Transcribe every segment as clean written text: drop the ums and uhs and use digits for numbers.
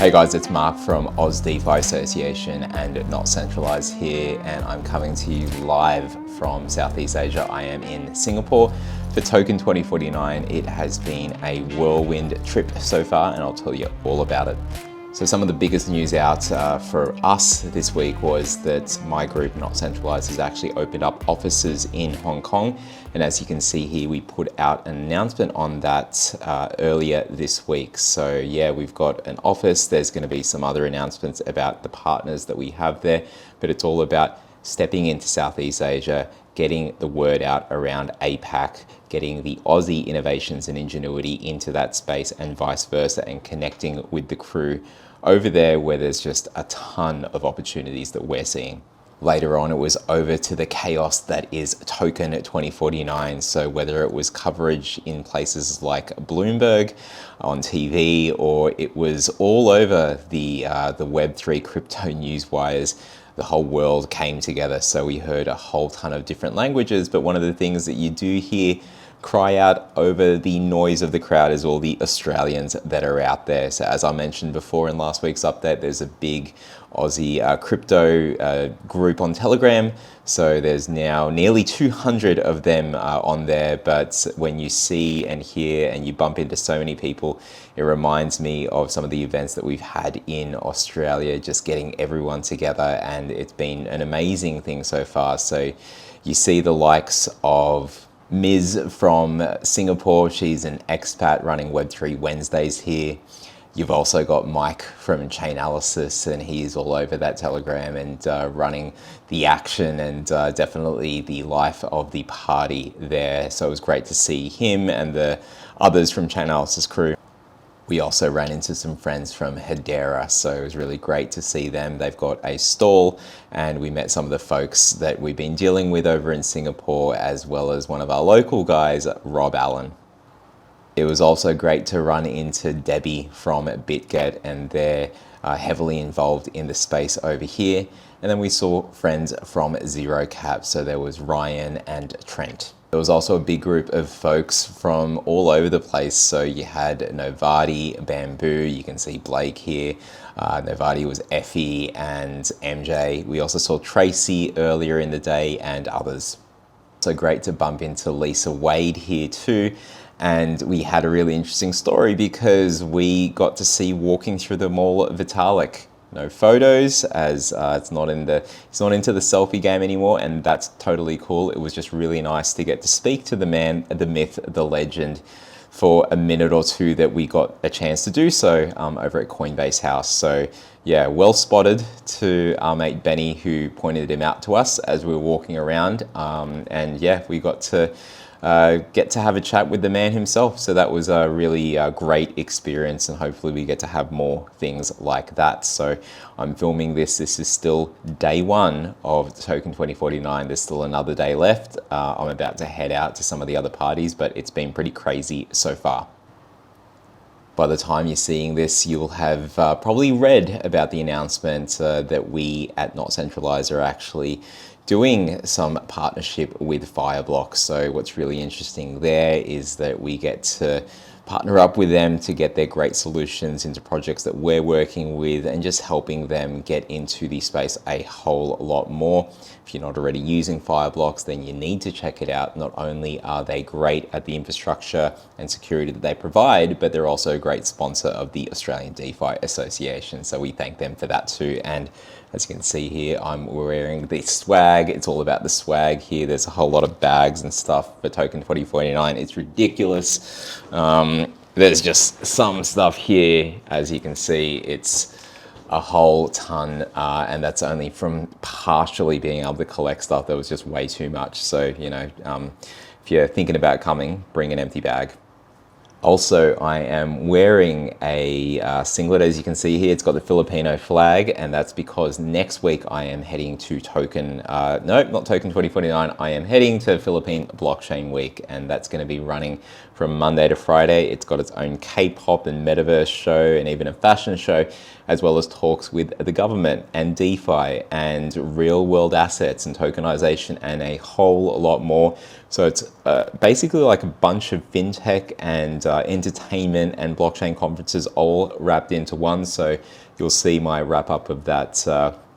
Hey guys, it's Mark from Oz DeFi Association and Not Centralized here, and I'm coming to you live from Southeast Asia. I am in Singapore for Token 2049. It has been a whirlwind trip so far, and I'll tell you all about it. So some of the biggest news out for us this week was that my group, Not Centralized, has actually opened up offices in Hong Kong. And as you can see here, we put out an announcement on that earlier this week. So yeah, we've got an office. There's going to be some other announcements about the partners that we have there, but it's all about stepping into Southeast Asia, getting the word out around APAC, getting the Aussie innovations and ingenuity into that space and vice versa, and connecting with the crew over there where there's just a ton of opportunities that we're seeing. Later on, it was over to the chaos that is Token 2049. So whether it was coverage in places like Bloomberg on TV, or it was all over the Web3 crypto news wires, the whole world came together. So we heard a whole ton of different languages, but one of the things that you do hear cry out over the noise of the crowd is all the Australians that are out there. So as I mentioned before in last week's update, there's a big Aussie crypto group on Telegram. So there's now nearly 200 of them on there. But when you see and hear and you bump into so many people, it reminds me of some of the events that we've had in Australia, just getting everyone together. And it's been an amazing thing so far. So you see the likes of Ms. from Singapore. She's an expat running Web3 Wednesdays here. You've also got Mike from Chainalysis, and he's all over that Telegram and running the action and definitely the life of the party there. So it was great to see him and the others from Chainalysis crew. We also ran into some friends from Hedera, so it was really great to see them. They've got a stall, and we met some of the folks that we've been dealing with over in Singapore, as well as one of our local guys, Rob Allen. It was also great to run into Debbie from BitGet, and they're heavily involved in the space over here. And then we saw friends from Zero Cap, so there was Ryan and Trent. There was also a big group of folks from all over the place. So you had Novati, Bamboo, you can see Blake here. Novati was Effie and MJ. We also saw Tracy earlier in the day and others. So great to bump into Lisa Wade here too. And we had a really interesting story because we got to see walking through the mall Vitalik. No photos, as he's not into the selfie game anymore, and that's totally cool. It was just really nice to get to speak to the man, the myth, the legend, for a minute or two that we got a chance to do so over at Coinbase House. So yeah, well spotted to our mate Benny, who pointed him out to us as we were walking around, and yeah, we got to get to have a chat with the man himself. So that was a really great experience, and hopefully we get to have more things like that. So I'm filming this. This is still day one of Token 2049. There's still another day left. I'm about to head out to some of the other parties, but it's been pretty crazy so far. By the time you're seeing this, you'll have probably read about the announcement that we at Not Centralized are actually doing some partnership with Fireblocks. So what's really interesting there is that we get to partner up with them to get their great solutions into projects that we're working with, and just helping them get into the space a whole lot more. If you're not already using Fireblocks, then you need to check it out. Not only are they great at the infrastructure and security that they provide, but they're also a great sponsor of the Australian DeFi Association. So we thank them for that too. And as you can see here, I'm wearing the swag. It's all about the swag here. There's a whole lot of bags and stuff for Token 2049. It's ridiculous. There's just some stuff here. As you can see, it's a whole ton, and that's only from partially being able to collect stuff. That was just way too much. So, you know, if you're thinking about coming, bring an empty bag. Also, I am wearing a singlet, as you can see here. It's got the Filipino flag, and that's because next week I am heading to not Token 2049. I am heading to Philippine Blockchain Week, and that's going to be running from Monday to Friday. It's got its own K-pop and metaverse show, and even a fashion show, as well as talks with the government and DeFi and real world assets and tokenization and a whole lot more. So it's basically like a bunch of fintech and entertainment and blockchain conferences all wrapped into one. So you'll see my wrap up of that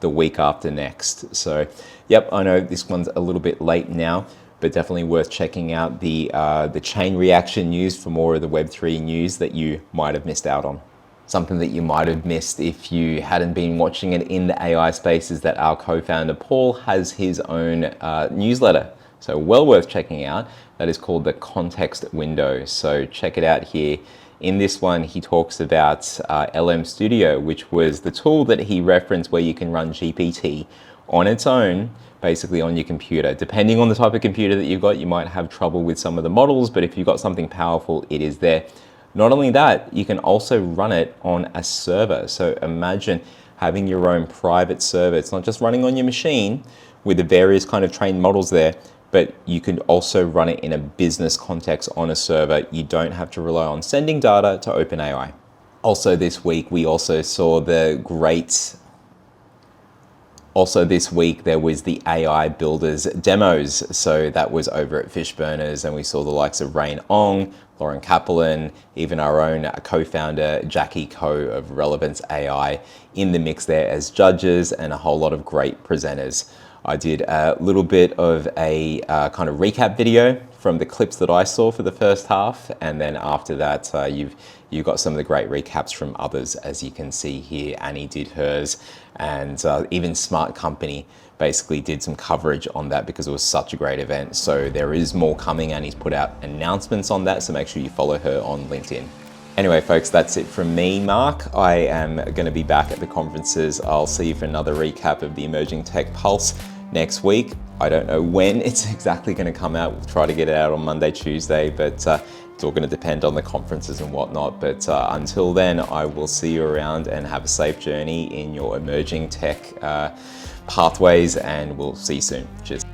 the week after next. So yep, I know this one's a little bit late now, but definitely worth checking out the chain reaction news for more of the Web3 news that you might have missed out on. Something that you might have missed if you hadn't been watching it in the AI space is that our co-founder Paul has his own newsletter. So well worth checking out. That is called the Context Window. So check it out here. In this one, he talks about LM Studio, which was the tool that he referenced where you can run GPT on its own, basically on your computer. Depending on the type of computer that you've got, you might have trouble with some of the models, but if you've got something powerful, it is there. Not only that, you can also run it on a server. So imagine having your own private server. It's not just running on your machine with the various kind of trained models there, but you can also run it in a business context on a server. You don't have to rely on sending data to OpenAI. Also this week, we also saw the great Also this week, there was the AI Builders demos. So that was over at Fishburners, and we saw the likes of Rain Ong, Lauren Kaplan, even our own co-founder, Jackie Ko of Relevance AI in the mix there as judges, and a whole lot of great presenters. I did a little bit of a kind of recap video from the clips that I saw for the first half, and then after that, you've got some of the great recaps from others, as you can see here. Annie did hers, and even Smart Company basically did some coverage on that because it was such a great event. So there is more coming, and he's put out announcements on that, so make sure you follow her on LinkedIn. Anyway, folks, that's it from me, Mark. I am going to be back at the conferences. I'll see you for another recap of the Emerging Tech Pulse next week. I don't know when it's exactly going to come out. We'll try to get it out on Monday, Tuesday, but it's all going to depend on the conferences and whatnot. But until then, I will see you around, and have a safe journey in your emerging tech pathways, and we'll see you soon. Cheers.